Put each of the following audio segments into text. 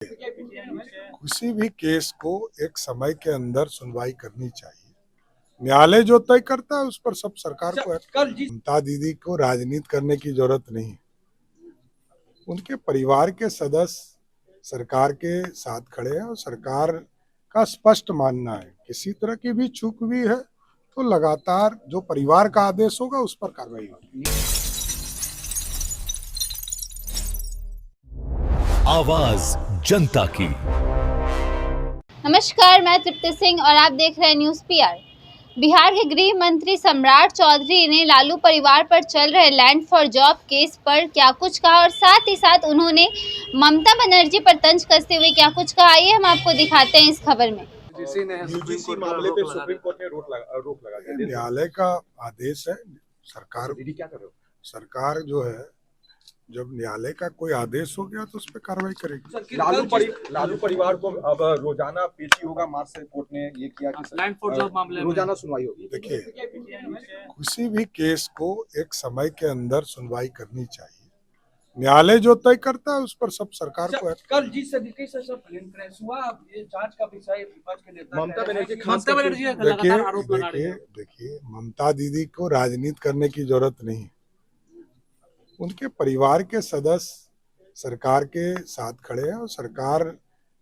किसी भी केस को एक समय के अंदर सुनवाई करनी चाहिए। न्यायालय जो तय करता है उस पर सब सरकार को ममता दीदी को राजनीति करने की जरूरत नहीं। उनके परिवार के सदस्य सरकार के साथ खड़े हैं और सरकार का स्पष्ट मानना है किसी तरह की भी चूक हुई है तो लगातार जो परिवार का आदेश होगा उस पर कार्रवाई होगी। आवाज जनता की। नमस्कार, मैं तृप्ति सिंह और आप देख रहे हैं न्यूज़ पीआर। बिहार के गृह मंत्री सम्राट चौधरी ने लालू परिवार पर चल रहे लैंड फॉर जॉब केस पर क्या कुछ कहा और साथ ही साथ उन्होंने ममता बनर्जी पर तंज कसते हुए क्या कुछ कहा, आइए हम आपको दिखाते हैं इस खबर में। यूजीसी मामले पे सुप्रीम कोर्ट ने रोक लगा दी। न्यायालय का आदेश है। सरकार क्या कर रहे हो? सरकार जो है जब न्यायालय का कोई आदेश हो गया तो उस पर कार्रवाई करेगी। लालू परिवार को अब रोजाना पेशी होगा। मार्च से कोर्ट ने ये किया कि लैंड फॉर जॉब मामले में रोजाना सुनवाई होगी। देखिए, किसी भी केस को एक समय के अंदर सुनवाई करनी चाहिए। न्यायालय जो तय करता है उस पर सब सरकार को कल जिस तरीके से सब प्लेन क्रैश हुआ, ये जांच का विषय विपक्ष के नेता ममता बनर्जी लगातार आरोप लगा रही है। देखिए, ममता दीदी को राजनीति करने की जरूरत नहीं। उनके परिवार के सदस्य सरकार के साथ खड़े हैं और सरकार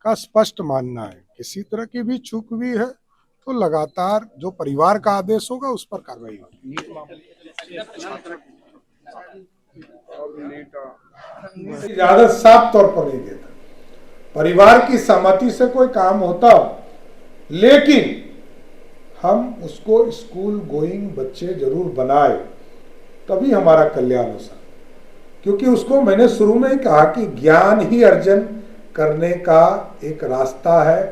का स्पष्ट मानना है किसी तरह की भी चूक हुई है तो लगातार जो परिवार का आदेश होगा उस पर कार्रवाई होगी। ज्यादा साफ तौर पर नहीं देता। परिवार की सहमति से कोई काम होता लेकिन हम उसको स्कूल गोइंग बच्चे जरूर बनाए तभी हमारा कल्याण हो सकता। क्योंकि उसको मैंने शुरू में ही कहा कि ज्ञान ही अर्जन करने का एक रास्ता है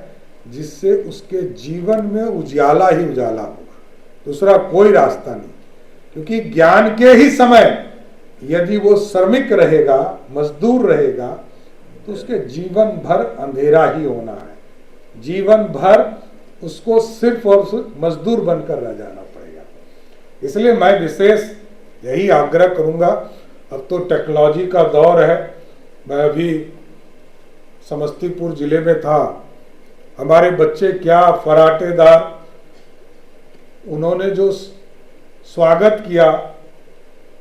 जिससे उसके जीवन में उजाला ही उजाला होगा, दूसरा कोई रास्ता नहीं। क्योंकि ज्ञान के ही समय यदि वो श्रमिक रहेगा, मजदूर रहेगा तो उसके जीवन भर अंधेरा ही होना है। जीवन भर उसको सिर्फ और मजदूर बनकर रह जाना पड़ेगा। इसलिए मैं विशेष यही आग्रह करूंगा। अब तो टेक्नोलॉजी का दौर है। मैं अभी समस्तीपुर जिले में था। हमारे बच्चे क्या फराटेदार उन्होंने जो स्वागत किया,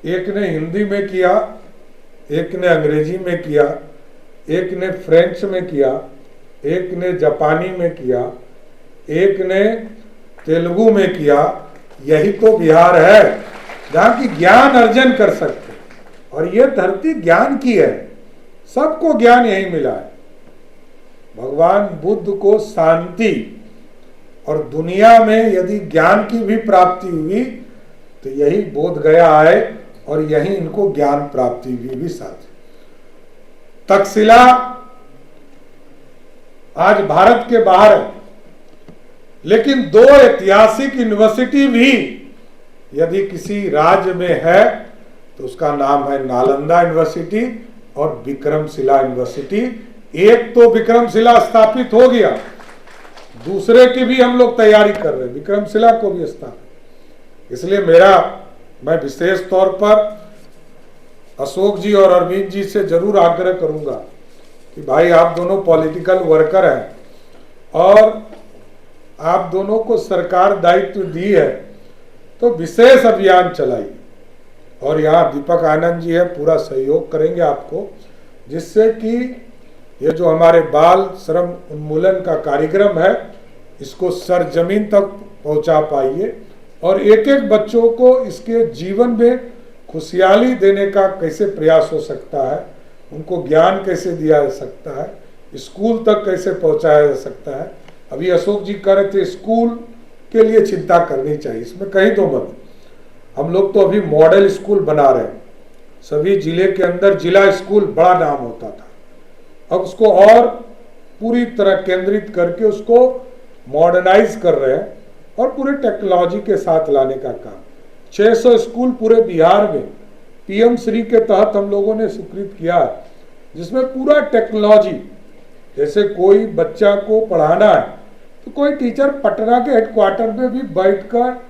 एक ने हिंदी में किया, एक ने अंग्रेजी में किया, एक ने फ्रेंच में किया, एक ने जापानी में किया, एक ने तेलुगु में किया। यही तो बिहार है जहाँ की ज्ञान अर्जन कर सकते। और ये धरती ज्ञान की है, सबको ज्ञान यही मिला है। भगवान बुद्ध को शांति और दुनिया में यदि ज्ञान की भी प्राप्ति हुई तो यही बोध गया आए और यही इनको ज्ञान प्राप्ति हुई भी साथ। तक्षशिला आज भारत के बाहर है, लेकिन दो ऐतिहासिक यूनिवर्सिटी भी यदि किसी राज्य में है तो उसका नाम है नालंदा यूनिवर्सिटी और विक्रमशिला यूनिवर्सिटी। एक तो विक्रमशिला स्थापित हो गया, दूसरे की भी हम लोग तैयारी कर रहे हैं, विक्रमशिला को भी स्थापित। इसलिए मैं विशेष तौर पर अशोक जी और अरविंद जी से जरूर आग्रह करूंगा कि भाई आप दोनों पॉलिटिकल वर्कर हैं और आप दोनों को सरकार दायित्व दी है तो विशेष अभियान चलाइए। और यहाँ दीपक आनंद जी है, पूरा सहयोग करेंगे आपको, जिससे कि ये जो हमारे बाल श्रम उन्मूलन का कार्यक्रम है इसको सरजमीन तक पहुँचा पाइए और एक एक बच्चों को इसके जीवन में खुशहाली देने का कैसे प्रयास हो सकता है, उनको ज्ञान कैसे दिया जा सकता है, स्कूल तक कैसे पहुँचाया जा सकता है। अभी अशोक जी कह रहे थे स्कूल के लिए चिंता करनी चाहिए, इसमें कहीं तो मत। हम लोग तो अभी मॉडल स्कूल बना रहे हैं। सभी जिले के अंदर जिला स्कूल बड़ा नाम होता था, अब उसको और पूरी तरह केंद्रित करके उसको मॉडर्नाइज कर रहे हैं और पूरे टेक्नोलॉजी के साथ लाने का काम। 600 स्कूल पूरे बिहार में पीएम श्री के तहत हम लोगों ने स्वीकृत किया है, जिसमें पूरा टेक्नोलॉजी, जैसे कोई बच्चा को पढ़ाना है तो कोई टीचर पटना के हेडक्वार्टर में भी बैठकर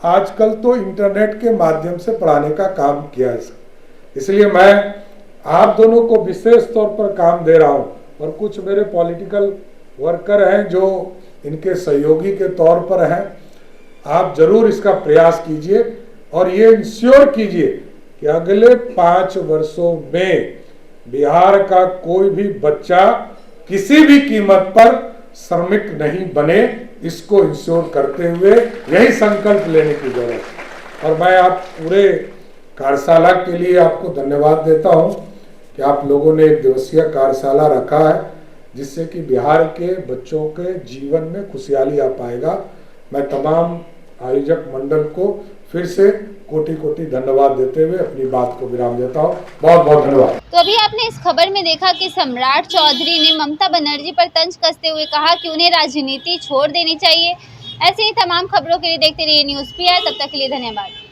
आजकल तो इंटरनेट के माध्यम से पढ़ाने का काम किया है। इसलिए मैं आप दोनों को विशेष तौर पर काम दे रहा हूं और कुछ मेरे पॉलिटिकल वर्कर हैं जो इनके सहयोगी के तौर पर हैं। आप जरूर इसका प्रयास कीजिए और ये इंश्योर कीजिए कि अगले 5 वर्षों में बिहार का कोई भी बच्चा किसी भी कीमत पर श्रमिक नहीं बने, इसको इंश्योर करते हुए यही संकल्प लेने की जरूरत है। और मैं आप पूरे कार्यशाला के लिए आपको धन्यवाद देता हूं कि आप लोगों ने एक दिवसीय कार्यशाला रखा है जिससे कि बिहार के बच्चों के जीवन में खुशहाली आ पाएगा। मैं तमाम आयोजक मंडल को फिर से कोटि कोटि धन्यवाद देते हुए अपनी बात को विराम देता हूँ। बहुत बहुत धन्यवाद। तो अभी आपने इस खबर में देखा कि सम्राट चौधरी ने ममता बनर्जी पर तंज कसते हुए कहा कि उन्हें राजनीति छोड़ देनी चाहिए। ऐसे ही तमाम खबरों के लिए देखते रहिए न्यूज़ पीआर। तब तक के लिए धन्यवाद।